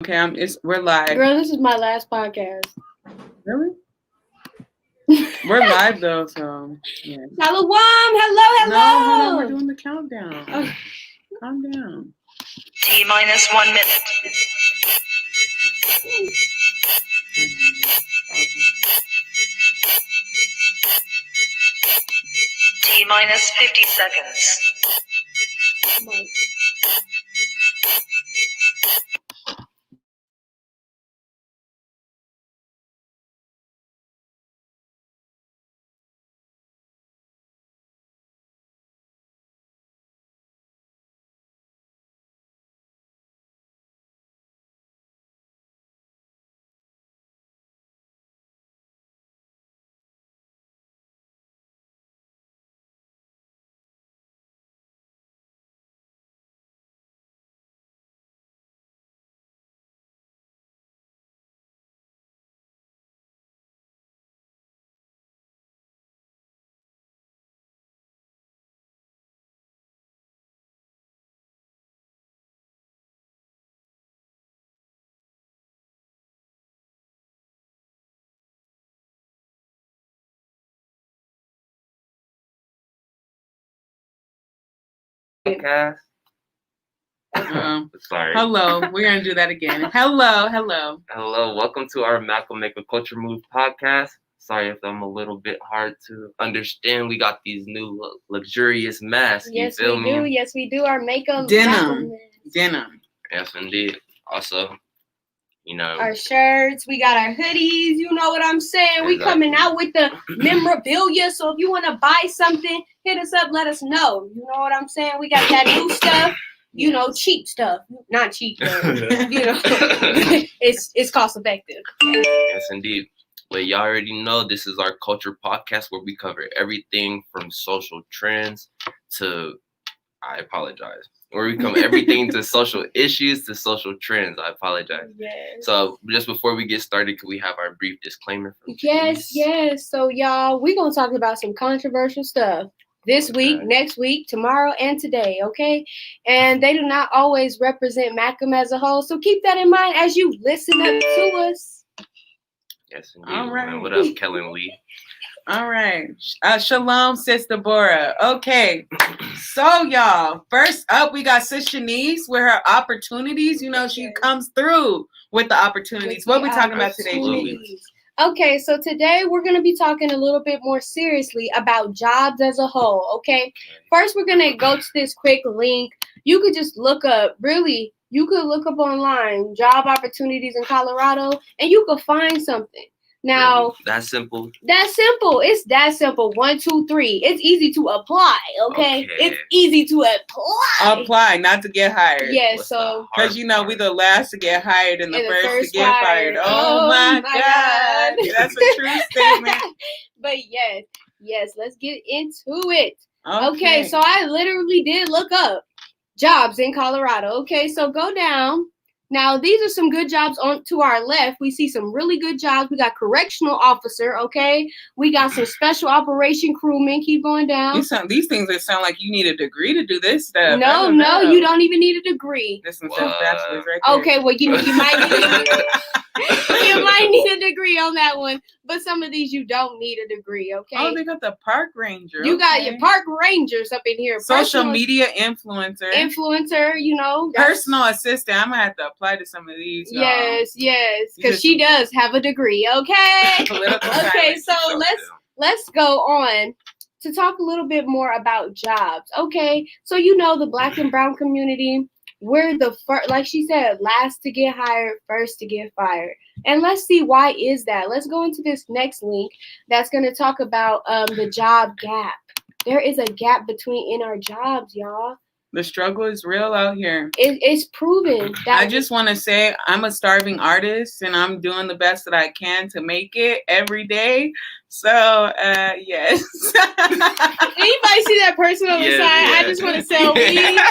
Okay, we're live. Girl, this is my last podcast. Really? We're live though, so yeah. Shalom, hello. No, hold on, we're doing the countdown. Calm down. T-minus 1 minute. T-minus 50 seconds. Podcast. Sorry. Hello, we're gonna do that again. Hello. Welcome to our MACM Make a Culture Move podcast. Sorry if I'm a little bit hard to understand. We got these new luxurious masks. Yes, you feel we do. me? Yes, we do. Our makeup. Denim. Yes, indeed. Also, our shirts. We got our hoodies. You know what I'm saying? We coming out with the memorabilia. So if you want to buy something, hit us up. Let us know. You know what I'm saying? We got that new stuff. You know, cheap stuff. Not cheap, but, it's cost effective. Yes, indeed. But y'all already know this is our culture podcast where we cover everything from social trends to, I apologize, where we come everything to social issues to social trends. I apologize. Yes. So just before we get started, could we have our brief disclaimer? Yes. So y'all, we're going to talk about some controversial stuff. This week, next week, tomorrow, and today, okay? And they do not always represent MACM as a whole, so keep that in mind as you listen up to us. Yes, indeed. All right. Man, what up, Kellen Lee? All right. Shalom, Sis Deborah. Okay. So, y'all, first up, we got Sis Shanice with her opportunities. You know, she comes through with the opportunities. What are we talking about today, Shanice? Okay, so today we're going to be talking a little bit more seriously about jobs as a whole, okay? First, we're going to go to this quick link. You could just look up online job opportunities in Colorado, and you could find something. Now, that's simple. It's that simple. 1, 2, 3. It's easy to apply, okay? It's easy to apply. Apply, not to get hired. Yeah, so because we the last to get hired and the first to get fired. Oh my God. That's a true statement. But yes, let's get into it. Okay, so I literally did look up jobs in Colorado. Okay, so go down. Now, these are some good jobs on to our left. We see some really good jobs. We got correctional officer, okay? We got some special operation crewmen. Keep going down. These things that sound like you need a degree to do this stuff. No, you don't even need a degree. This one says bachelor's right there. Okay, well, you might need a degree. You might need a degree on that one, but some of these you don't need a degree, okay? Oh, they got the park ranger. You got your park rangers up in here. Social media influencer. Personal assistant. I'm going to have to apply to some of these. Yes, because she does have a degree, okay? Okay, so let's go on to talk a little bit more about jobs, okay? So the Black and brown community, we're the first, like she said, last to get hired, first to get fired. And let's see why is that. Let's go into this next link that's going to talk about the job gap. There is a gap in our jobs, y'all. The struggle is real out here. It's proven. I just want to say I'm a starving artist and I'm doing the best that I can to make it every day. So, yes. Anybody see that person on the side? Yeah. I just want to sell weed. I'm done.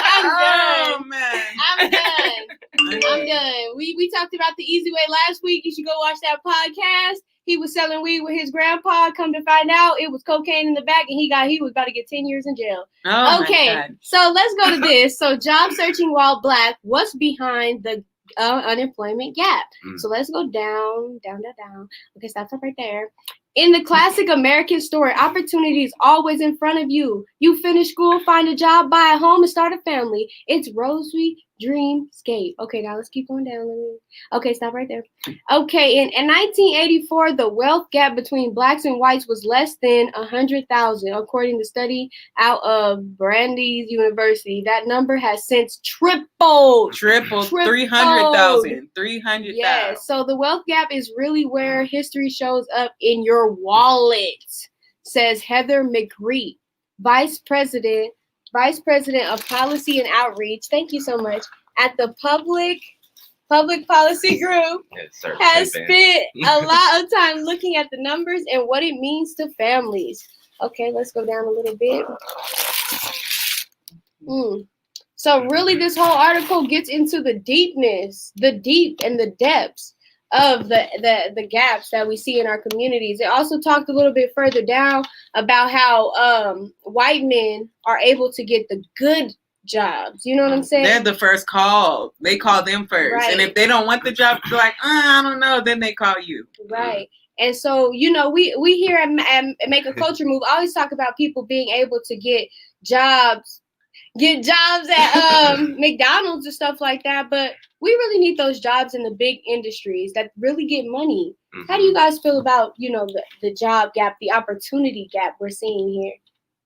Oh, man. I'm done. We talked about the easy way last week. You should go watch that podcast. He was selling weed with his grandpa. Come to find out, it was cocaine in the back, and he was about to get 10 years in jail. Oh, okay, so let's go to this. So, job searching while Black. What's behind the unemployment gap. So let's go down. Okay, stop right there. In the classic American story, opportunity is always in front of you. You finish school, find a job, buy a home, and start a family. It's rosy dreamscape. Okay, now let's keep going down. Okay, stop right there. Okay, in 1984, the wealth gap between blacks and whites was less than 100,000, according to study out of Brandeis University. That number has since tripled. 300,000. 300,000. Yeah, so the wealth gap is really where history shows up in your wallet, says Heather McGree, Vice President of Policy and Outreach. Thank you so much. At the Public Policy Group, has spent a lot of time looking at the numbers and what it means to families. Okay, let's go down a little bit. So really, this whole article gets into the deep and the depths of the gaps that we see in our communities. It also talked a little bit further down about how white men are able to get the good jobs. You know what I'm saying? They're the first call. They call them first. Right. And if they don't want the job, they're like, I don't know, then they call you. Right. And so, we here at Make a Culture Move always talk about people being able to get jobs at McDonald's and stuff like that, but we really need those jobs in the big industries that really get money. How do you guys feel about, the job gap, the opportunity gap we're seeing here?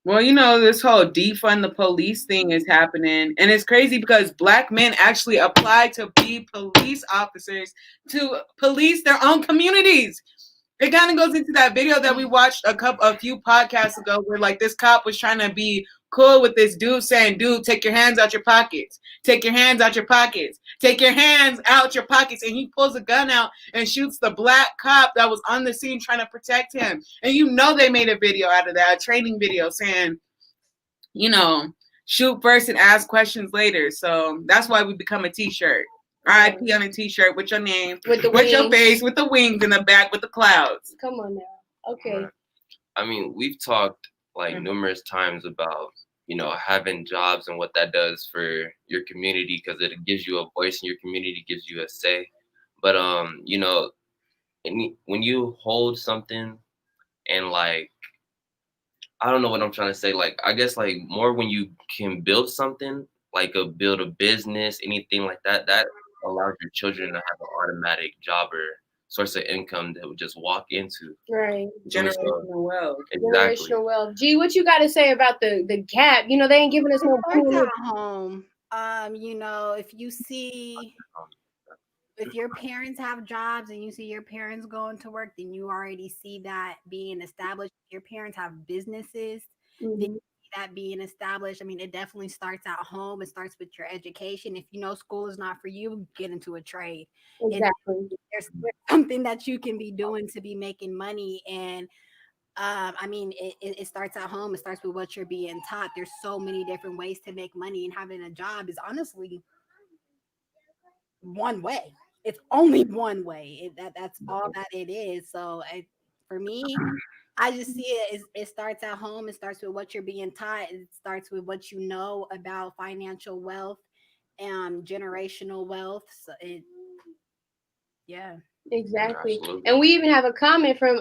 Well, this whole defund the police thing is happening, and it's crazy because black men actually apply to be police officers to police their own communities. It kind of goes into that video that we watched a few podcasts ago where like this cop was trying to be cool with this dude saying, dude, take your hands out your pockets. Take your hands out your pockets. Take your hands out your pockets. And he pulls a gun out and shoots the black cop that was on the scene trying to protect him. And they made a video out of that, a training video saying, shoot first and ask questions later. So that's why we become a t-shirt. RIP on a t-shirt with your name, with your face, with the wings in the back, with the clouds. Come on now. Okay. I mean, we've talked numerous times about, having jobs and what that does for your community because it gives you a voice in your community, gives you a say. But, when you hold something and I don't know what I'm trying to say. I guess more when you can build something, build a business, anything like that, that allows your children to have an automatic job or source of income that would just walk into. Right. Generational wealth. Exactly. Generational wealth. G, what you got to say about the gap? They ain't giving us no home. If your parents have jobs and you see your parents going to work, then you already see that being established. If your parents have businesses, then you see that being established. I mean, it definitely starts at home. It starts with your education. If school is not for you, get into a trade. Exactly. There's something that you can be doing to be making money. And it starts at home. It starts with what you're being taught. There's so many different ways to make money, and having a job is honestly one way. It's only one way. That's all that it is. So for me, I just see it starts at home. It starts with what you're being taught. It starts with what you know about financial wealth and generational wealth. So Exactly. Absolutely. And we even have a comment from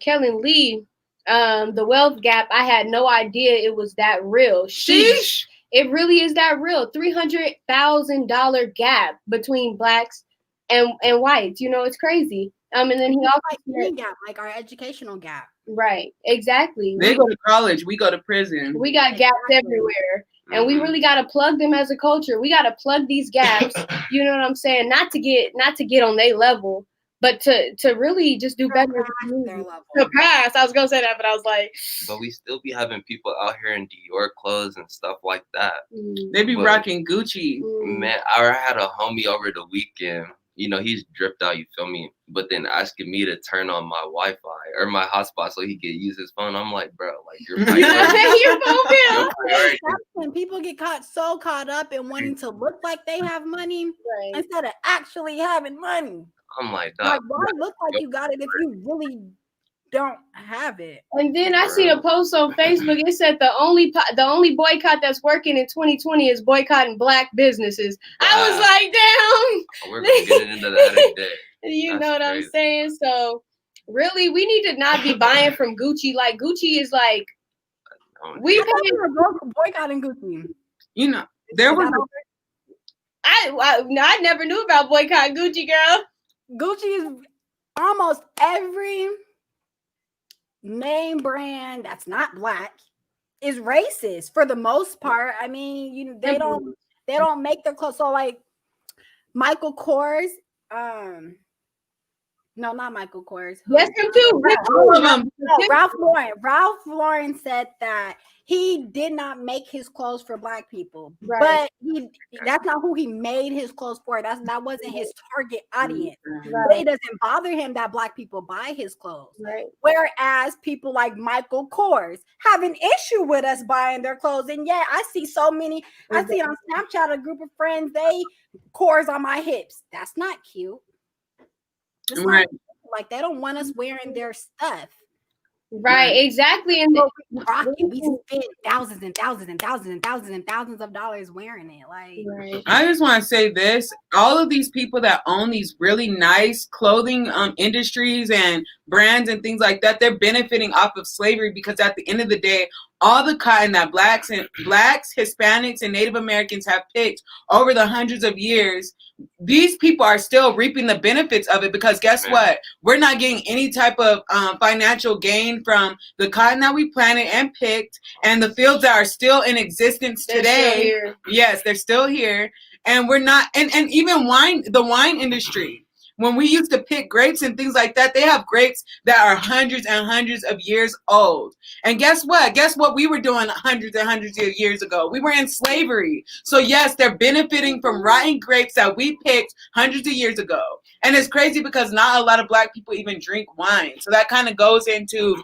Kellen Lee. The wealth gap, I had no idea it was that real. Sheesh. It really is that real. $300,000 gap between blacks and whites. It's crazy. And then he also gap, our educational gap. Right. Exactly. They go to college. We go to prison. We got gaps everywhere. And we really got to plug them as a culture. We got to plug these gaps. You know what I'm saying? Not to get on their level, but to really just do better. To pass. I was going to say that, but I was like. But we still be having people out here in Dior clothes and stuff like that. They be rocking Gucci. Man, I had a homie over the weekend. He's dripped out, you feel me? But then asking me to turn on my Wi-Fi or my hotspot so he could use his phone. I'm like, bro, your phone bill. When people get so caught up in wanting to look like they have money instead of actually having money. I'm like, why look like you got it if you really don't have it. And then I see a post on Facebook. It said the only boycott that's working in 2020 is boycotting Black businesses. Wow. I was like, damn. We're getting into that every day. You know what I'm saying? So really, we need to not be buying from Gucci. Like Gucci is like, we boycotting Gucci. You know, there was. I never knew about boycott Gucci, girl. Gucci is almost every name brand that's not Black is racist for the most part. I mean, they don't make their clothes. So like Michael Kors, no, not Michael Kors. Yes, him too. Ralph Lauren. Ralph Lauren said that he did not make his clothes for Black people, but that's not who he made his clothes for. That wasn't his target audience. But it doesn't bother him that Black people buy his clothes. Whereas people like Michael Kors have an issue with us buying their clothes. And yeah, I see so many. I see on Snapchat a group of friends, they Kors on my hips. That's not cute. Like they don't want us wearing their stuff. Right, exactly. And we spend thousands and thousands and thousands and thousands and thousands of dollars wearing it. Like, I just want to say this: all of these people that own these really nice clothing industries and brands and things like that, they're benefiting off of slavery, because at the end of the day, all the cotton that blacks, Hispanics, and Native Americans have picked over the hundreds of years, these people are still reaping the benefits of it, because guess what? We're not getting any type of financial gain from the cotton that we planted and picked, and the fields that are still in existence today. Yes, they're still here. And we're not, and even the wine industry. When we used to pick grapes and things like that, they have grapes that are hundreds and hundreds of years old. And guess what? Guess what we were doing hundreds and hundreds of years ago? We were in slavery. So yes, they're benefiting from rotten grapes that we picked hundreds of years ago. And it's crazy because not a lot of Black people even drink wine. So that kind of goes into,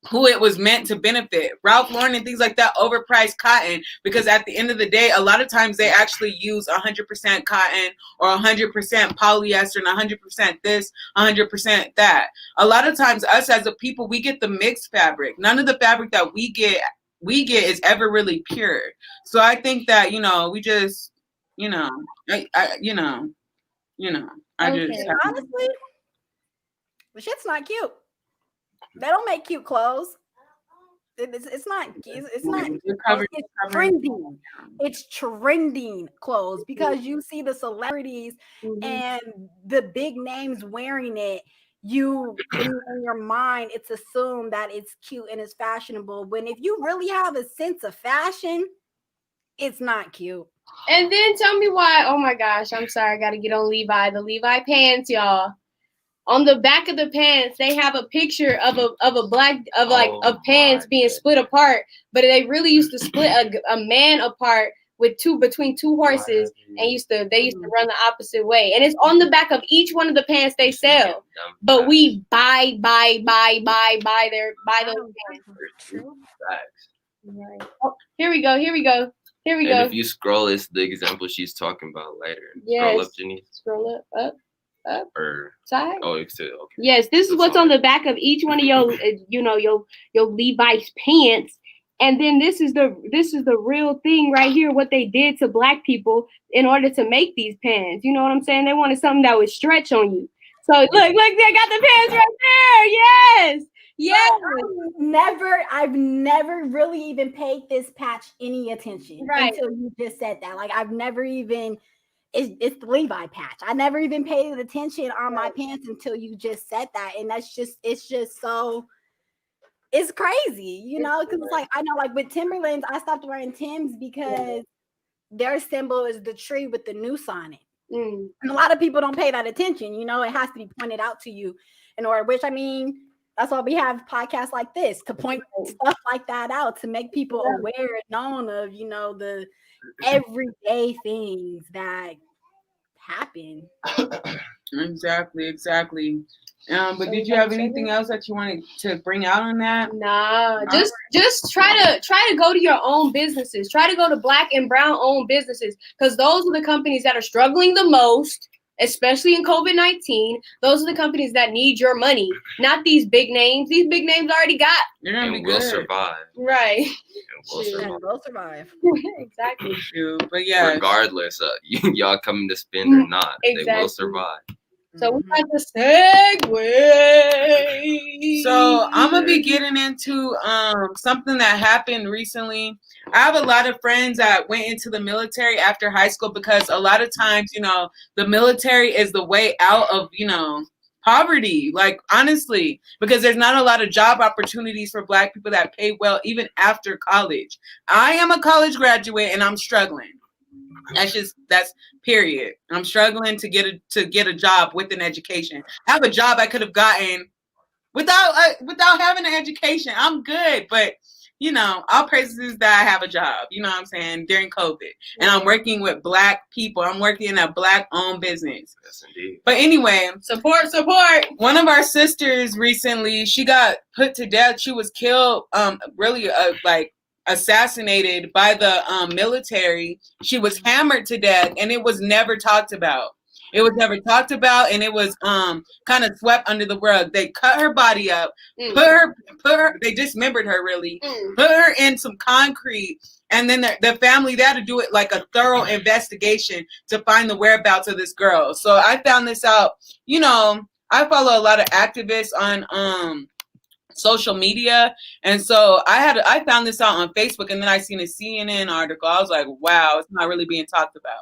who it was meant to benefit. Ralph Lauren and things like that overpriced cotton, because at the end of the day, a lot of times they actually use 100% cotton or 100% polyester and 100% this, 100% that. A lot of times us as a people, we get the mixed fabric. None of the fabric that we get is ever really pure. So I think that, we just, I just honestly, the shit's not cute. They don't make cute clothes. It's not. It's trending. It's trending clothes, because you see the celebrities and the big names wearing it. You in your mind, it's assumed that it's cute and it's fashionable. When if you really have a sense of fashion, it's not cute. And then tell me why. Oh my gosh, I'm sorry. I got to get on Levi. The Levi pants, y'all. On the back of the pants, they have a picture of pants being split apart, but they really used to split a man apart between two horses, and they used to run the opposite way. And it's on the back of each one of the pants they sell. But we buy those pants. Right. Oh, here we go. And if you scroll, it's the example she's talking about later. Yes. Scroll up, Jenny. Scroll up. Or side. Oh, it's still okay. Yes, this is what's on the back of each one of your Levi's pants, and then this is the real thing right here. What they did to Black people in order to make these pants. You know what I'm saying? They wanted something that would stretch on you. So look, they got the pants right there. Yes. I've never really even paid this patch any attention until you just said that. Like I've never even. It's the Levi patch. I never even paid attention on my pants until you just said that. And it's just so, it's crazy, because it's like, I know like with Timberlands, I stopped wearing Timbs because their symbol is the tree with the noose on it. And a lot of people don't pay that attention. It has to be pointed out to you in order, which that's why we have podcasts like this, to point stuff like that out, to make people aware and known of, the everyday things that happen. Exactly. But did you have anything else that you wanted to bring out on that? Nah, just try to go to your own businesses. Try to go to Black and brown owned businesses, because those are the companies that are struggling the most. especially in COVID-19. Those are the companies that need your money, not these big names. These big names already got. You're gonna be will good. survive. Right. And we'll survive. Exactly. True. But yeah. Regardless of y'all coming to spend or not, Exactly. they will survive. So we got the segue. So I'm gonna be getting into something that happened recently. I have a lot of friends that went into the military after high school because a lot of times, the military is the way out of, poverty. Like honestly, because there's not a lot of job opportunities for Black people that pay well even after college. I am a college graduate and I'm struggling. That's period. I'm struggling to get a job with an education. I have a job I could have gotten without having an education. I'm good, but all praises that I have a job. You know what I'm saying, during COVID, and I'm working with Black people. I'm working in a Black-owned business. Yes, indeed. But anyway, support. One of our sisters recently, she got put to death. She was killed. Assassinated by the military. She was hammered to death, and it was never talked about. It was never talked about, and it was kind of swept under the rug. They cut her body up, put her. They dismembered her, really, put her in some concrete, and then the family they had to do it like a thorough investigation to find the whereabouts of this girl. So I found this out. I follow a lot of activists on social media, and so I found this out on Facebook, and then I seen a CNN article. I was like, wow, it's not really being talked about.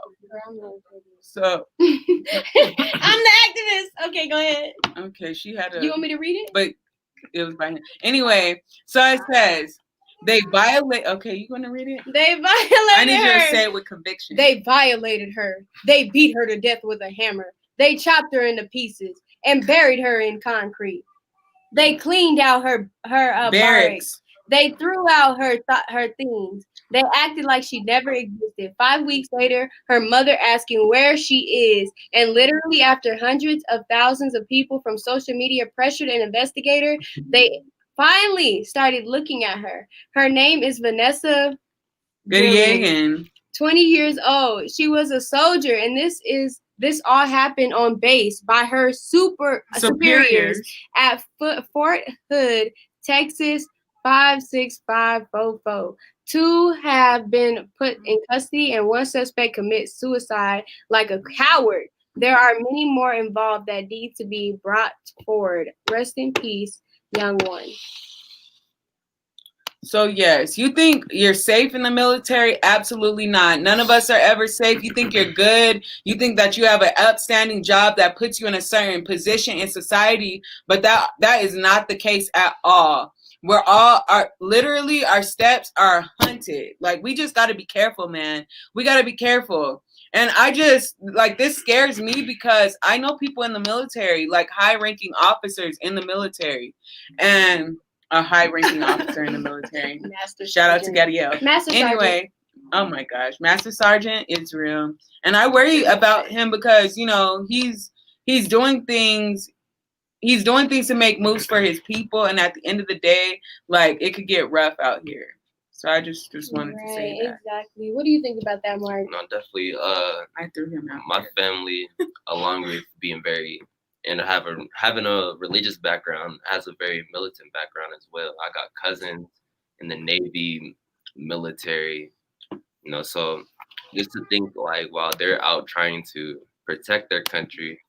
So I'm the activist. Okay, go ahead. Okay, she had a. You want me to read it? But it was by him. Anyway, so it says they violate. Okay, you gonna read it? They violated I need her. you to say it with conviction. They violated her. They beat her to death with a hammer. They chopped her into pieces and buried her in concrete. They cleaned out her barracks. They threw out her things. They acted like she never existed. 5 weeks later, her mother asking where she is, and literally after hundreds of thousands of people from social media pressured an investigator, they finally started looking at her. Her name is Vanessa Gudiegan. 20 years old. She was a soldier, and this all happened on base by her superiors at Fort Hood, Texas, 56544. 2 have been put in custody, and 1 suspect commits suicide like a coward. There are many more involved that need to be brought forward. Rest in peace, young one. So yes, you think you're safe in the military? Absolutely not. None of us are ever safe. You think you're good. You think that you have an upstanding job that puts you in a certain position in society, but that is not the case at all. Literally our steps are hunted. Like, we just got to be careful, man. We got to be careful. And I just, like, this scares me because I know people in the military, like high-ranking officers in the military, and a high-ranking officer in the military. Shout out to Gadiel. Anyway, oh my gosh, Master Sergeant is real, and I worry about him because he's doing things. He's doing things to make moves for his people, and at the end of the day, like, it could get rough out here. So I just wanted to say that. Exactly. What do you think about that, Mark? No, definitely. I threw him out. My family, along with being very and having a religious background, has a very militant background as well. I got cousins in the Navy, military, so just to think, like, while they're out trying to protect their country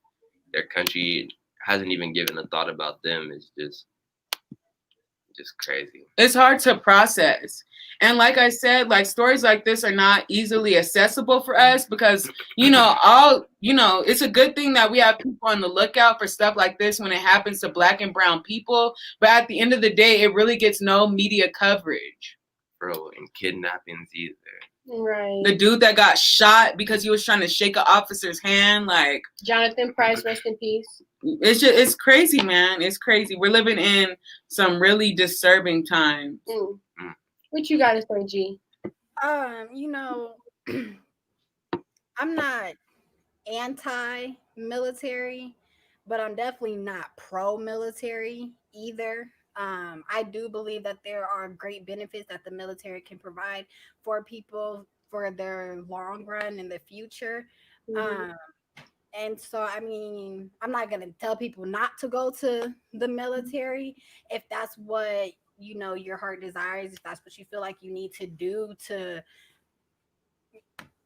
hasn't even given a thought about them. It's just crazy. It's hard to process. And like I said, like, stories like this are not easily accessible for us because, it's a good thing that we have people on the lookout for stuff like this when it happens to Black and brown people. But at the end of the day, it really gets no media coverage. Bro, and kidnappings either. Right. The dude that got shot because he was trying to shake an officer's hand, like Jonathan Price, rest in peace. It's crazy, man. It's crazy. We're living in some really disturbing times. What you got to say, G? I'm not anti-military, but I'm definitely not pro-military either. I do believe that there are great benefits that the military can provide for people for their long run in the future. And so, I mean, I'm not going to tell people not to go to the military if that's what, your heart desires, if that's what you feel like you need to do to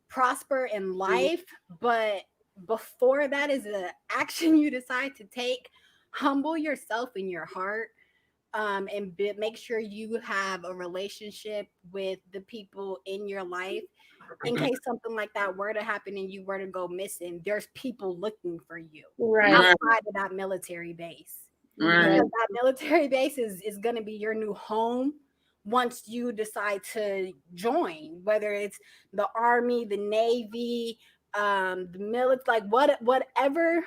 prosper in life. But before that is an action you decide to take, humble yourself in your heart. And make sure you have a relationship with the people in your life. In case something like that were to happen and you were to go missing, there's people looking for you outside of that military base. Because that military base is going to be your new home once you decide to join, whether it's the Army, the Navy, the military, like whatever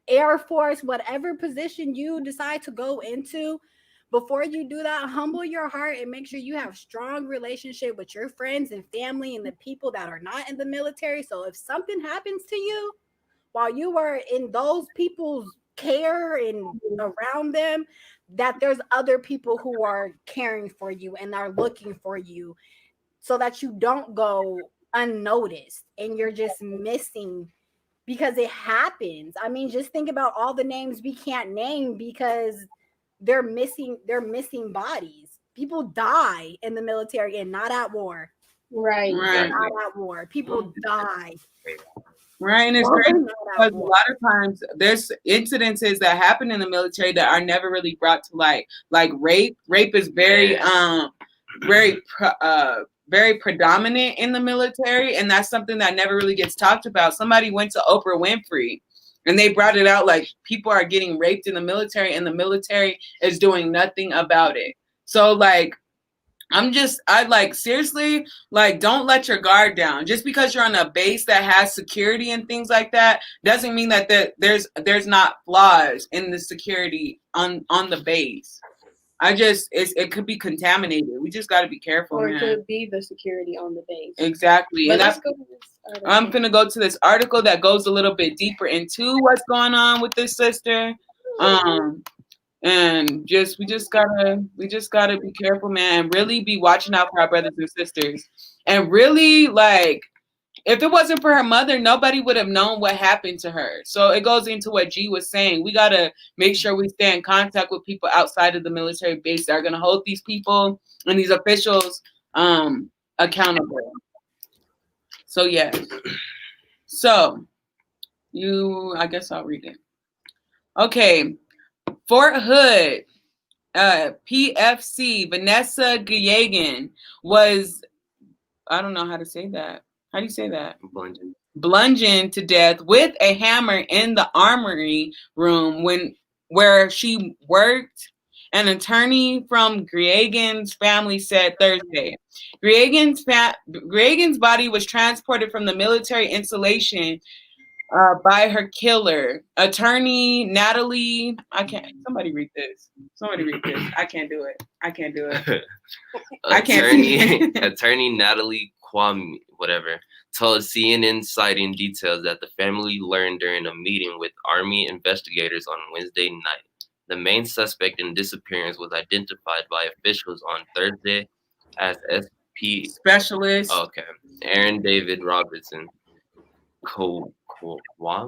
Air Force, whatever position you decide to go into. Before you do that, humble your heart and make sure you have strong relationship with your friends and family and the people that are not in the military. So if something happens to you while you were in those people's care and around them, that there's other people who are caring for you and are looking for you so that you don't go unnoticed and you're just missing, because it happens. I mean, just think about all the names we can't name because they're missing bodies. People die in the military and not at war. Right. Not at war. People die. Right. And it's crazy because a lot of times there's incidences that happen in the military that are never really brought to light. Like rape. Rape is very very predominant in the military, and that's something that never really gets talked about. Somebody went to Oprah Winfrey and they brought it out, like people are getting raped in the military and the military is doing nothing about it. So like seriously, like, don't let your guard down. Just because you're on a base that has security and things like that doesn't mean that there's not flaws in the security on the base. It could be contaminated. We just got to be careful, or man. It could be the security on the base. Exactly. But and let's go to this article. I'm going to go to this article that goes a little bit deeper into what's going on with this sister. And we just gotta be careful, man, and really be watching out for our brothers and sisters. And really, like, if it wasn't for her mother, nobody would have known what happened to her. So it goes into what G was saying. We gotta make sure we stay in contact with people outside of the military base that are gonna hold these people and these officials accountable. So yeah. So I guess I'll read it. Okay. Fort Hood, PFC, Vanessa Gayagan was, I don't know how to say that. How do you say that? Bludgeoned to death with a hammer in the armory room where she worked, an attorney from Gayagan's family said Thursday. Gayagan's body was transported from the military installation by her killer. Attorney Natalie, somebody read this. I can't do it. Attorney Natalie Kwame, told CNN citing details that the family learned during a meeting with Army investigators on Wednesday night. The main suspect in disappearance was identified by officials on Thursday as SP Specialist. Okay. Aaron David Robertson. Quam,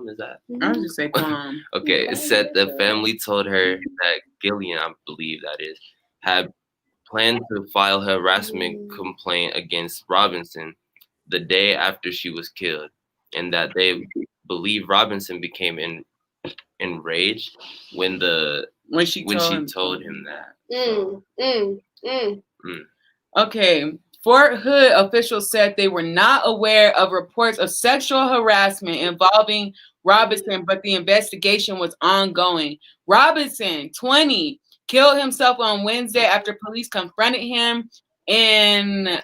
is that? I was just say Quam. Okay, it said the family told her that Gillian, I believe that is, had planned to file a harassment complaint against Robinson the day after she was killed, and that they believe Robinson became enraged when she told him that. Okay. Fort Hood officials said they were not aware of reports of sexual harassment involving Robinson, but the investigation was ongoing. Robinson, 20, killed himself on Wednesday after police confronted him in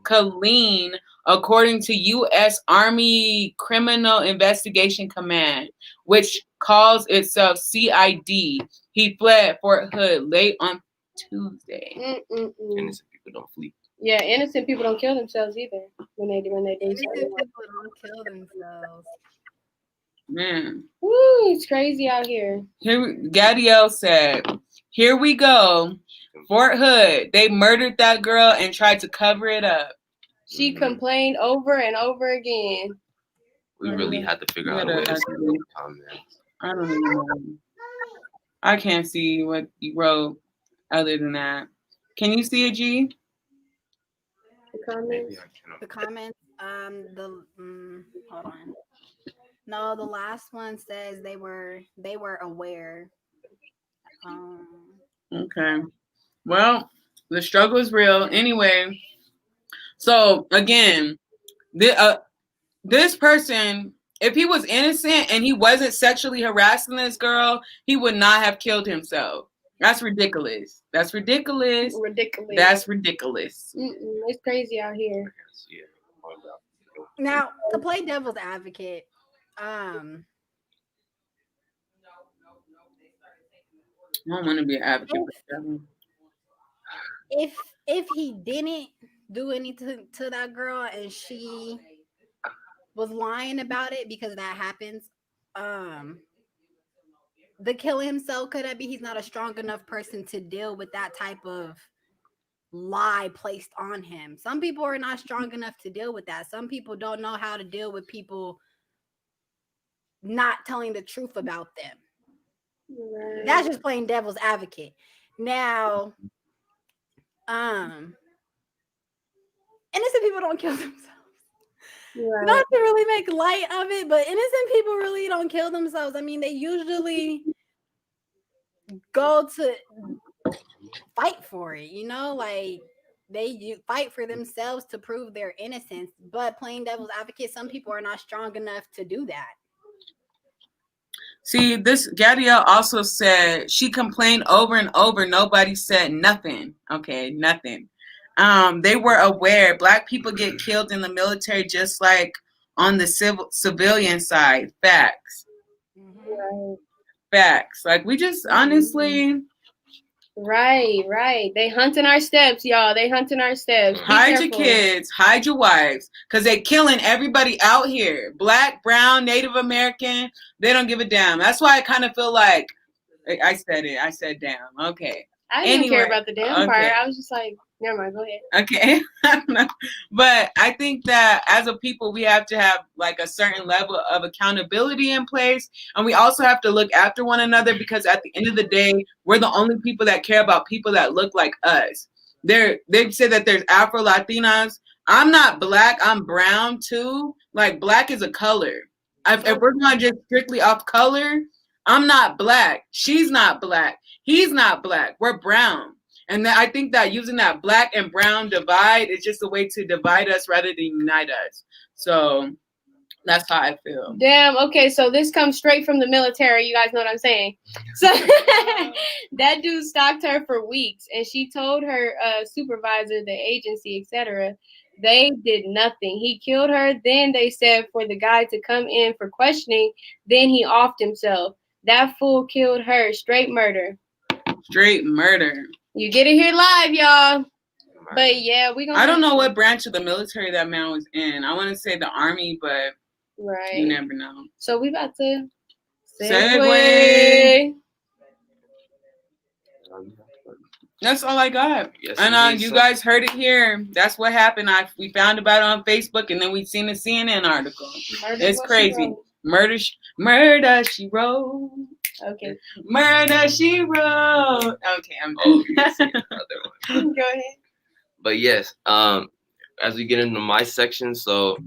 Killeen, according to U.S. Army Criminal Investigation Command, which calls itself CID. He fled Fort Hood late on Tuesday. Innocent people don't flee. Yeah, innocent people don't kill themselves either when they do. Innocent people don't kill themselves. Man. Woo, it's crazy out here. Gadiel said, "Here we go. Fort Hood. They murdered that girl and tried to cover it up." She complained over and over again. We really had to figure out a way to see those comments. I don't even know. I can't see what you wrote other than that. Can you see it, G? The comments. The comments. Hold on. No, the last one says they were aware. Okay. Well, the struggle is real. Anyway, so again, this person, if he was innocent and he wasn't sexually harassing this girl, he would not have killed himself. That's ridiculous. That's ridiculous. Ridiculous. That's ridiculous. It's crazy out here. Now, to play devil's advocate, I don't want to be an advocate. If he didn't do anything to that girl and she was lying about it, because that happens, the killing himself, could that be he's not a strong enough person to deal with that type of lie placed on him? Some people are not strong enough to deal with that. Some people don't know how to deal with people not telling the truth about them. Right. That's just plain devil's advocate. Now, innocent people don't kill themselves. Right. Not to really make light of it, but innocent people really don't kill themselves. I mean, they usually go to fight for it, you know, like they fight for themselves to prove their innocence. But playing devil's advocate, some people are not strong enough to do that. See, this Gadiel also said she complained over and over. Nobody said nothing. Okay, nothing. They were aware. Black people get killed in the military just like on the civilian side. Facts. Right. Facts. Like we just honestly. Right. They hunting our steps, y'all. They hunting our steps. Hide your kids, hide your wives, because they killing everybody out here. Black, brown, Native American, they don't give a damn. That's why I kind of feel like, I said it. I said damn. Okay. I didn't care about the damn part. I was just like, never mind, go ahead. Okay. But I think that as a people, we have to have like a certain level of accountability in place. And we also have to look after one another, because at the end of the day, we're the only people that care about people that look like us. They say that there's Afro Latinas. I'm not black. I'm brown too. Like black is a color. If we're going just strictly off color, I'm not black. She's not black. He's not black. We're brown. And I think that using that black and brown divide is just a way to divide us rather than unite us. So that's how I feel. Damn. Okay. So this comes straight from the military. You guys know what I'm saying? So that dude stalked her for weeks, and she told her supervisor, the agency, etc. They did nothing. He killed her. Then they said for the guy to come in for questioning. Then he offed himself. That fool killed her. Straight murder. Straight murder. You get it here live, y'all. But yeah, I don't know what branch of the military that man was in. I want to say the Army, but you never know. So we about to segue. That's all I got. Yes, and you guys heard it here. That's what happened. We found about it on Facebook, and then we seen a CNN article. It's crazy. Murder, she wrote. Okay. Murder, she wrote. Okay, I'm done. Go ahead. But yes, as we get into my section, so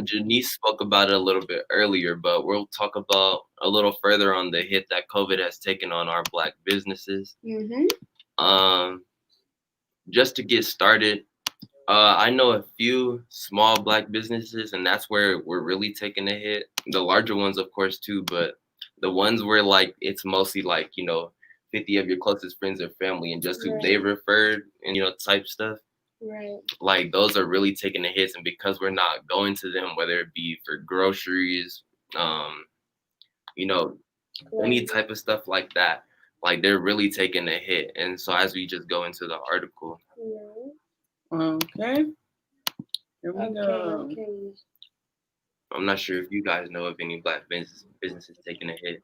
Janice spoke about it a little bit earlier, but we'll talk about a little further on the hit that COVID has taken on our Black businesses. Mm-hmm. Just to get started, I know a few small Black businesses, and that's where we're really taking a hit. The larger ones, of course, too, but the ones where like it's mostly like, 50 of your closest friends or family and just who they referred and, type stuff. Right. Like those are really taking the hits. And because we're not going to them, whether it be for groceries, any type of stuff like that, like they're really taking a hit. And so as we just go into the article. Okay. Here we go. I'm not sure if you guys know of any Black businesses taking a hit.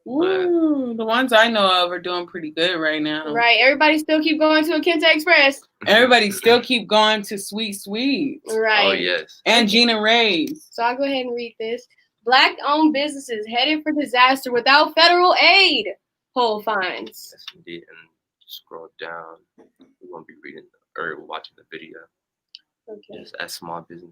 Ooh, the ones I know of are doing pretty good right now. Right. Everybody still keep going to a Kenta Express. Everybody still keep going to Sweet Sweets. Right. Oh, yes. And Gina Ray's. So I'll go ahead and read this. Black-owned businesses headed for disaster without federal aid. Poll finds. Yes, indeed. And scroll down. We won't be reading or watching the video. Okay. Just as small business.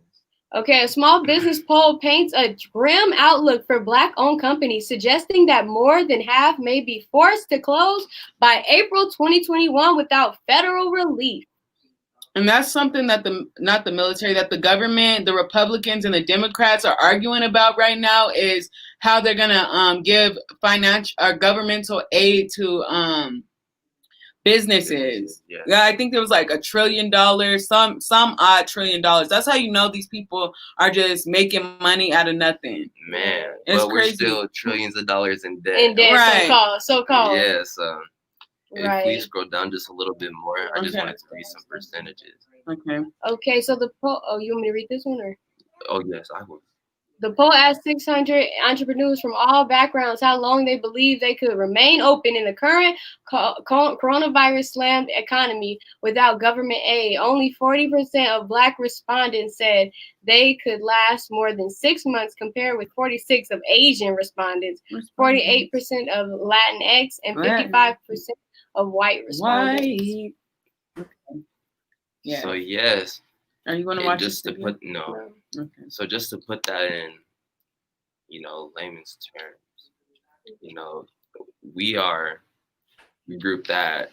Okay, a small business poll paints a grim outlook for Black-owned companies, suggesting that more than half may be forced to close by April 2021 without federal relief. And that's something that not the military, that the government, the Republicans and the Democrats are arguing about right now, is how they're gonna give financial or governmental aid to businesses. Yeah, I think there was like $1 trillion, some odd $1 trillion. That's how you know these people are just making money out of nothing. Man, it's but crazy. We're still trillions of dollars in debt. In debt, right. So called. Yeah, so if we scroll down just a little bit more, I just wanted to read some percentages. Okay, so the poll, you want me to read this one or? Oh, yes, I will. The poll asked 600 entrepreneurs from all backgrounds how long they believe they could remain open in the current coronavirus slammed economy without government aid. Only 40% of Black respondents said they could last more than 6 months, compared with 46% of Asian respondents, 48% of Latinx, and 55% of white respondents. Yeah. So yes. Are you going to watch just this to put no? Okay. So just to put that in, layman's terms, we are a group that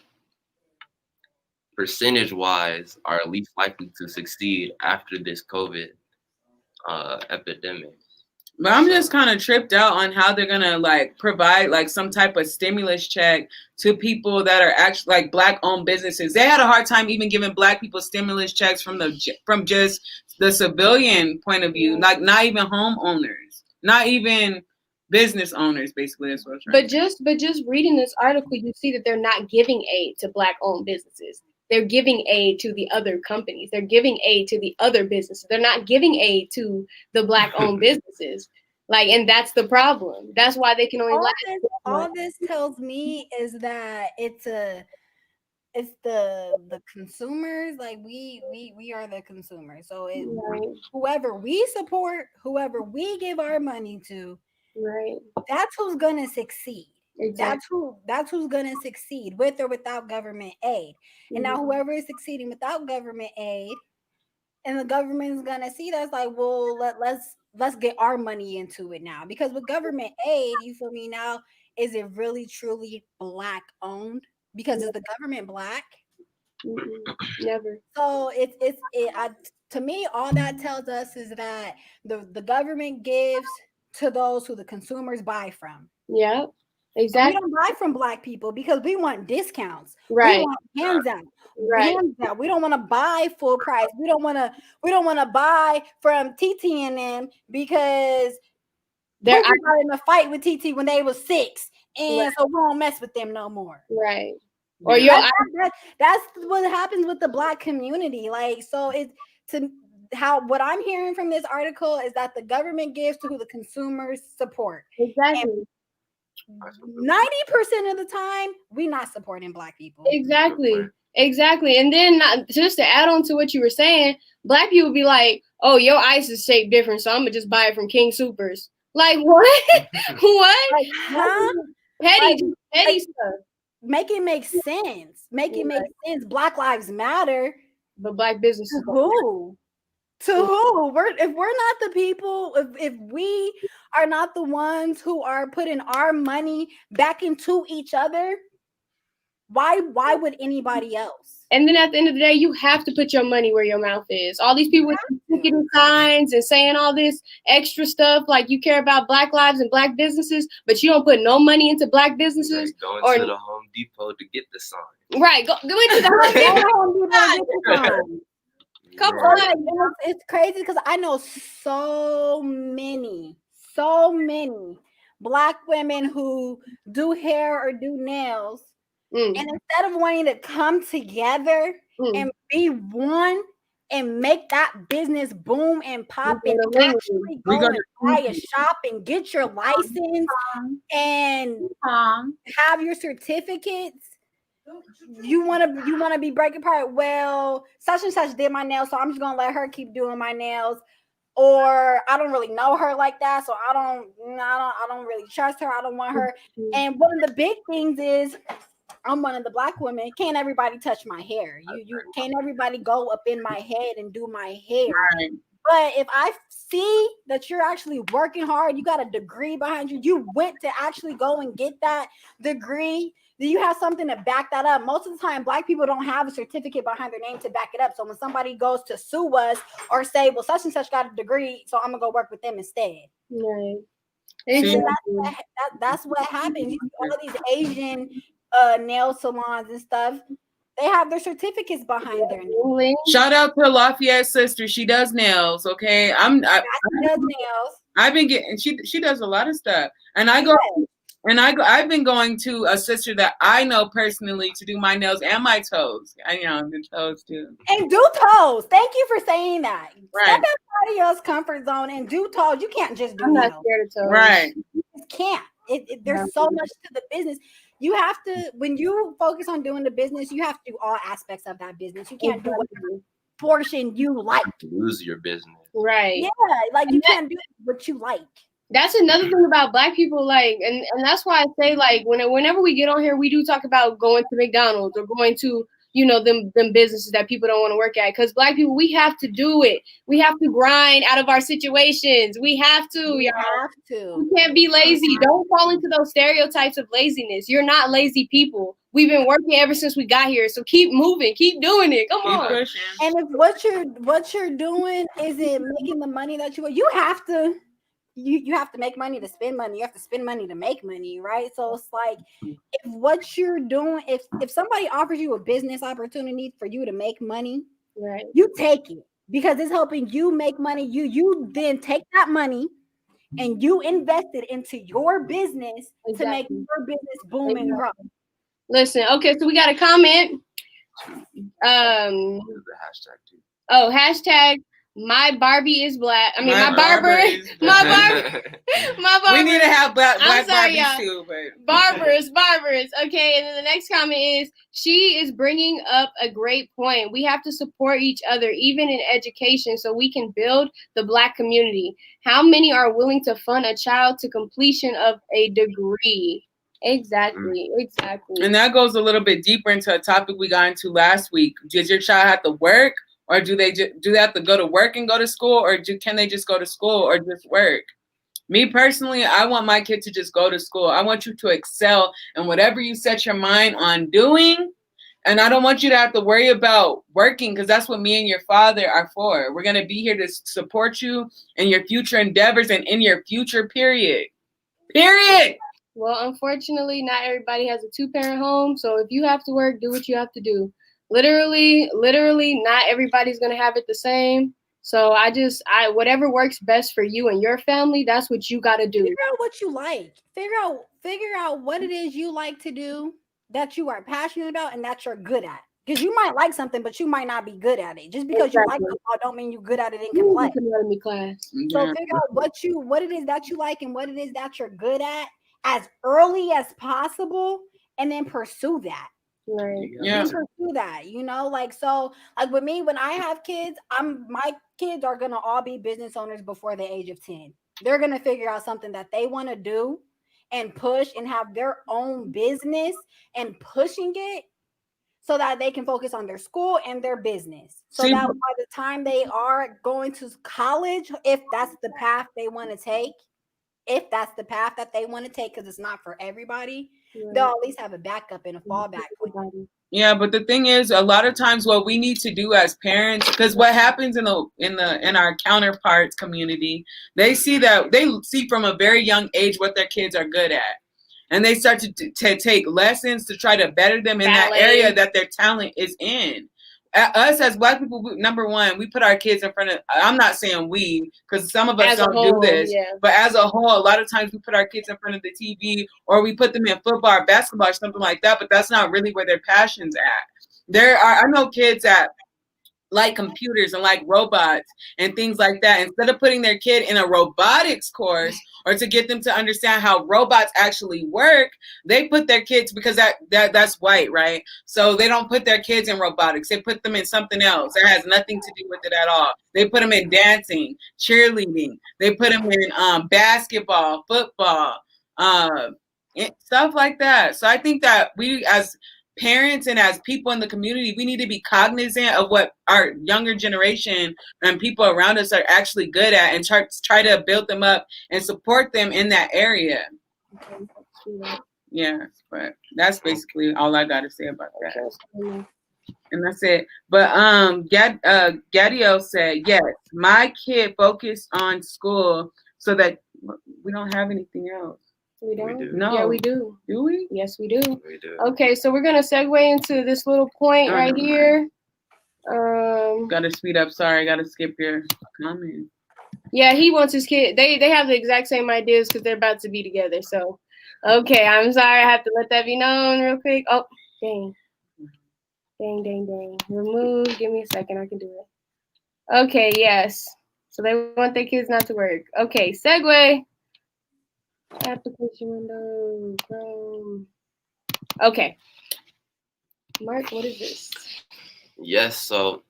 percentage-wise are least likely to succeed after this COVID epidemic. But I'm just kind of tripped out on how they're gonna provide some type of stimulus check to people that are actually Black-owned businesses. They had a hard time even giving Black people stimulus checks from just the civilian point of view, not even homeowners, not even business owners. Basically, that's what I'm trying. But just reading this article, you see that they're not giving aid to Black-owned businesses. They're giving aid to the other companies. They're giving aid to the other businesses. They're not giving aid to the Black-owned businesses. And that's the problem. That's why they can only all this tells me is that it's the consumers. We are the consumers. So whoever we support, whoever we give our money to, right, that's who's gonna succeed. Exactly. That's who's gonna succeed with or without government aid. And now whoever is succeeding without government aid, and the government's gonna see that's let's get our money into it now. Because with government aid, you feel me now, is it really truly Black owned? Because is the government Black? Never. So to me, all that tells us is that the government gives to those who the consumers buy from. Yeah, exactly. We don't buy from Black people because we want discounts. Right. We want hands out. Right. Hands out. We don't want to buy full price. We don't want to buy from TT and them because they're in a fight with TT when they was 6, and so we won't mess with them no more. Right. Or that's what happens with the Black community. What I'm hearing from this article is that the government gives to who the consumers support. Exactly. And 90% of the time, we're not supporting Black people. Exactly. And then just to add on to what you were saying, Black people be like, oh, your ice is shaped different, so I'm going to just buy it from King Supers. Like, what? What? Like, huh? Petty stuff. Make it make sense. Make it make sense. Black Lives Matter. But Black businesses. Who? To who? If we're not the people, if we are not the ones who are putting our money back into each other, why would anybody else? And then at the end of the day, you have to put your money where your mouth is. All these people with picketing signs and saying all this extra stuff, like you care about Black lives and Black businesses, but you don't put no money into Black businesses. Going to the Home Depot to get the sign. Right. Go into the Home Depot to get the sign. Come on, it's crazy because I know so many Black women who do hair or do nails, and instead of wanting to come together and be one and make that business boom and pop and actually go and buy a shop and get your license and have your certificates. You wanna be breaking apart. Well, such and such did my nails, so I'm just gonna let her keep doing my nails. Or I don't really know her like that, so I don't really trust her. I don't want her. And one of the big things is I'm one of the Black women. Can't everybody touch my hair? You can't everybody go up in my head and do my hair. Right. But if I see that you're actually working hard, you got a degree behind you, you went to actually go and get that degree, then you have something to back that up. Most of the time, Black people don't have a certificate behind their name to back it up. So when somebody goes to sue us or say, well, such and such got a degree, so I'm gonna go work with them instead. Right. And that's what happens. All these Asian nail salons and stuff, they have their certificates behind their name. Shout out to Lafayette's sister. She does nails. Okay, she does nails. I've been getting. She does a lot of stuff, and I've been going to a sister that I know personally to do my nails and my toes. The toes too. And do toes. Thank you for saying that. Right. Step outside of your comfort zone and do toes. You can't just do nails. Not scared of toes. Right. You just can't. There's so much to the business. You have to, when you focus on doing the business, you have to do all aspects of that business. You can't do whatever portion you like. Lose your business. Right. Yeah, like you can't do what you like. That's another thing about Black people, like, and that's why I say, like, whenever we get on here, we do talk about going to McDonald's or going to, them businesses that people don't want to work at. Because Black people, we have to do it. We have to grind out of our situations. We have to. You have to. You can't be lazy. Don't fall into those stereotypes of laziness. You're not lazy people. We've been working ever since we got here. So keep moving. Keep doing it. Come on. Pushing. And if what you're doing isn't making the money that you have to. You have to make money to spend money. You have to spend money to make money, right? So it's like, if what you're doing, if somebody offers you a business opportunity for you to make money, right, you take it because it's helping you make money. You then take that money and you invest it into your business to make your business boom and grow. Listen, okay, so we got a comment. The hashtag too. Oh, hashtag. My Barbie is black. I mean, my barber. We need to have black Barbies y'all. too, but barbers. Okay, and then the next comment is, she is bringing up a great point. We have to support each other, even in education, so we can build the Black community. How many are willing to fund a child to completion of a degree? Exactly. And that goes a little bit deeper into a topic we got into last week. Does your child have to work? Or do they have to go to work and go to school? Or can they just go to school or just work? Me personally, I want my kid to just go to school. I want you to excel in whatever you set your mind on doing. And I don't want you to have to worry about working, because that's what me and your father are for. We're going to be here to support you in your future endeavors and in your future, period. Well, unfortunately, not everybody has a 2-parent home. So if you have to work, do what you have to do. Literally, not everybody's going to have it the same. So whatever works best for you and your family, that's what you got to do. Figure out what you like. Figure out what it is you like to do, that you are passionate about and that you're good at. Because you might like something, but you might not be good at it. Just because you like football don't mean you're good at it and can play. So figure out what it is that you like and what it is that you're good at as early as possible, and then pursue that. Right. Yeah. Pursue that, so with me, when I have kids, my kids are gonna all be business owners before the age of 10. They're gonna figure out something that they want to do and push and have their own business and pushing it so that they can focus on their school and their business. So that by the time they are going to college, if that's the path they want to take, because it's not for everybody, they'll at least have a backup and a fallback plan. Yeah, but the thing is, a lot of times what we need to do as parents, because what happens in our counterparts community, they see from a very young age what their kids are good at. And they start to take lessons to try to better them in that area that their talent is in. Us as Black people, number one, we put our kids in front of, I'm not saying we, because some of us don't do this, but as a whole, a lot of times we put our kids in front of the TV, or we put them in football or basketball or something like that, but that's not really where their passion's at. I know kids that like computers and like robots and things like that. Instead of putting their kid in a robotics course or to get them to understand how robots actually work, they put their kids, because that's white, right? So they don't put their kids in robotics. They put them in something else that has nothing to do with it at all. They put them in dancing, cheerleading. They put them in basketball, football, stuff like that. So I think that we as parents and as people in the community, we need to be cognizant of what our younger generation and people around us are actually good at, and try to build them up and support them in that area. Yeah, but that's basically all I got to say about that. And that's it. But Gadio said, yes, my kid focused on school so that we don't have anything else. We don't? We do. No. Yeah, we do. Do we? Yes, we do. We do. Okay, so we're gonna segue into this little point right here. Gotta speed up. Sorry, gotta skip your comment. Yeah, he wants his kid. They have the exact same ideas because they're about to be together. So, okay, I'm sorry. I have to let that be known real quick. Oh, dang. Remove. Give me a second. I can do it. Okay, yes. So they want their kids not to work. Okay, segue. Application window, Chrome. Okay. Mark, what is this? Yes, so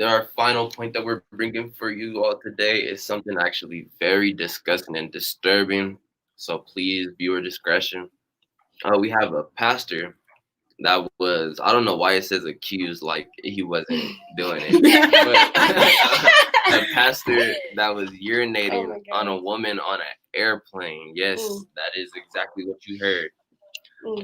our final point that we're bringing for you all today is something actually very disgusting and disturbing. So please, viewer discretion. We have a pastor that was, I don't know why it says accused like he wasn't doing it. But a pastor that was urinating on a woman on an airplane. Yes, that is exactly what you heard.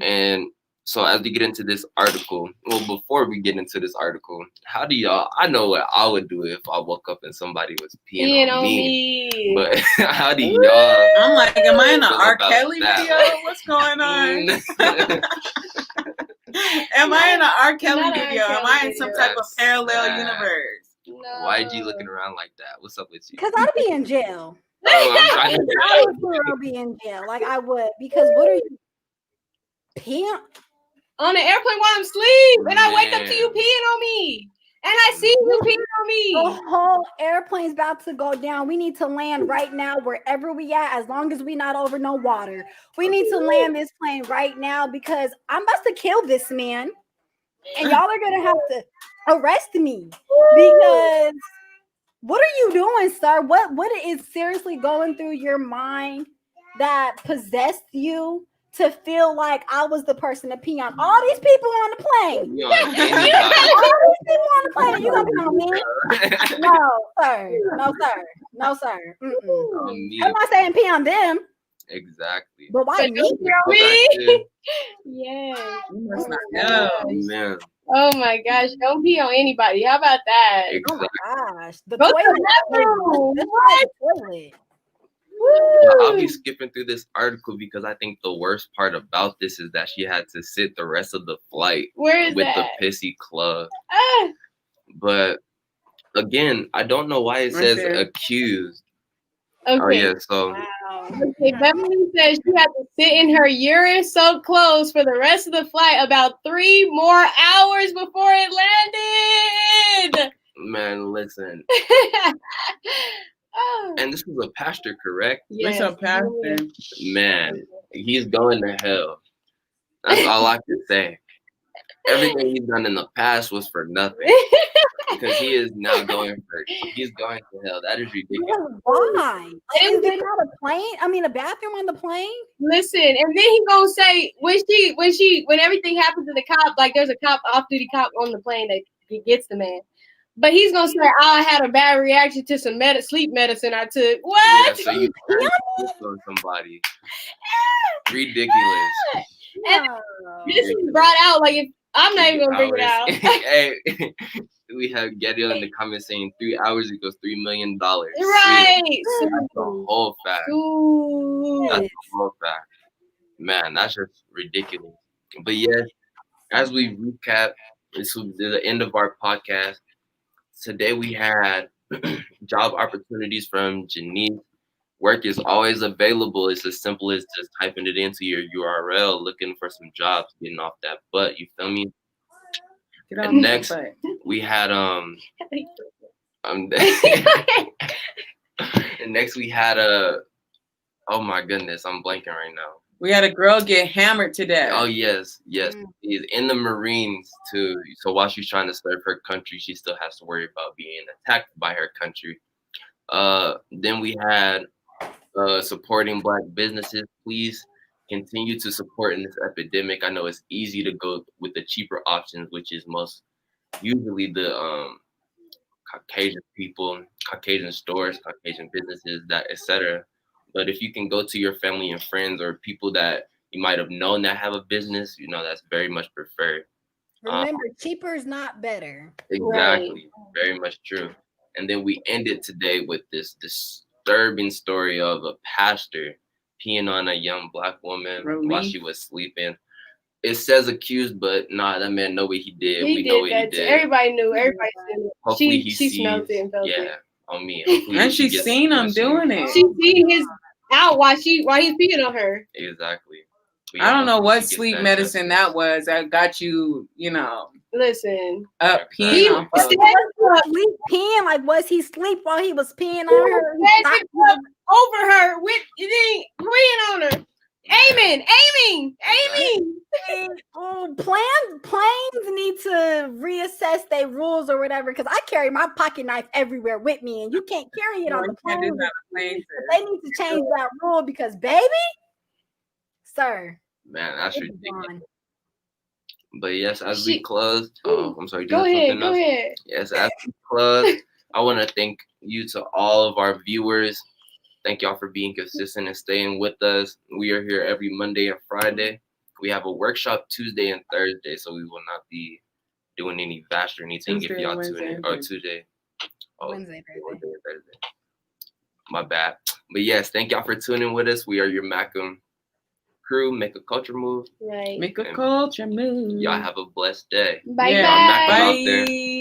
And so as we get into this article, well, before we get into this article, how do y'all, I know what I would do if I woke up and somebody was peeing on me. But how do y'all? I'm like, am I in an R. Kelly video? What's going on? Am I in an R. Kelly video? Am I in some type of parallel universe? No. Why are you looking around like that? What's up with you? Because I'd be in jail. Oh, I would for real be in jail. Like I would. Because what are you peeing on an airplane while I'm asleep, and I wake up to you peeing on me, and I see you peeing on me. The whole airplane's about to go down. We need to land right now wherever we at, as long as we not over no water. We need to land this plane right now because I'm about to kill this man, and y'all are gonna have to arrest me because what are you doing, sir? What is seriously going through your mind that possessed you to feel like I was the person to pee on? All these people on the plane. All these people on the plane. You gonna be on me? No, sir. No, sir. No, sir. I'm not saying pee on them. Exactly. But why me? Yeah. You must not know. Man. Oh my gosh, don't pee on anybody. How about that? Exactly. Oh my gosh. The Go to toilet. the Toilet. I'll be skipping through this article because I think the worst part about this is that she had to sit the rest of the flight with the pissy club. But again, I don't know why it says accused. Okay. Oh yeah, so okay, Beverly says she had to sit in her urine-soaked clothes for the rest of the flight about 3 more hours before it landed. Man, listen. And this was a pastor, correct? Yes, a pastor. Man, he's going to hell. That's all I can say. Everything he's done in the past was for nothing. Because he's going to hell. That is ridiculous. Why? Is there not a plane? I mean, a bathroom on the plane? Listen, and then he gonna say when everything happens to the cop, like there's a cop, off-duty cop on the plane that gets the man. But he's gonna say, I had a bad reaction to some sleep medicine I took. What? Yeah, so you on somebody. Ridiculous. And this is brought out like if I'm not even gonna bring it out. Hey, we have Getty in the comments saying 3 hours equals $3 million. Right. That's the whole fact. That's the whole fact. Man, that's just ridiculous. But yes, as we recap, this will be the end of our podcast. Today we had job opportunities from Janice. Work is always available. It's as simple as just typing it into your URL, looking for some jobs, getting off that butt. You feel me? Get off And my next butt. we had and next we had oh my goodness, I'm blanking right now. We had a girl get hammered to death. Oh yes. She's in the Marines too. So while she's trying to serve her country, she still has to worry about being attacked by her country. Then we had supporting Black businesses. Please continue to support in this epidemic. I know it's easy to go with the cheaper options, which is most usually the Caucasian people, Caucasian stores, Caucasian businesses, that etc. But if you can go to your family and friends or people that you might have known that have a business, that's very much preferred. Remember, cheaper is not better. Exactly. Right. Very much true. And then we ended today with this disturbing story of a pastor peeing on a young Black woman while she was sleeping. It says accused, but nah, that man know what he did. We know what he did. Everybody knew. Everybody knew. Hopefully she smelled it and felt it. On me. Hopefully and she seen him doing it. She seen his out while he's peeing on her. Exactly. I don't know what sleep medicine that was that got you, listen, up peeing on her. Sleep peeing? Like, was he sleep while he was peeing on her? Over her with peeing on her. Aiming. Oh, planes need to reassess their rules or whatever. Because I carry my pocket knife everywhere with me, and you can't carry it on the plane. They need to change that rule because, baby, sir, man, that's ridiculous. But yes, as we close, I'm sorry. Go ahead. Yes, as we close, I want to thank you to all of our viewers. Thank y'all for being consistent and staying with us. We are here every Monday and Friday. We have a workshop Tuesday and Thursday, so we will not be doing any VAST or anything if y'all tune in. Or Tuesday. Wednesday, Thursday. My bad. But yes, thank y'all for tuning with us. We are your MACM crew. Make a culture move. Right. Make a culture move. Y'all have a blessed day. Bye. Bye.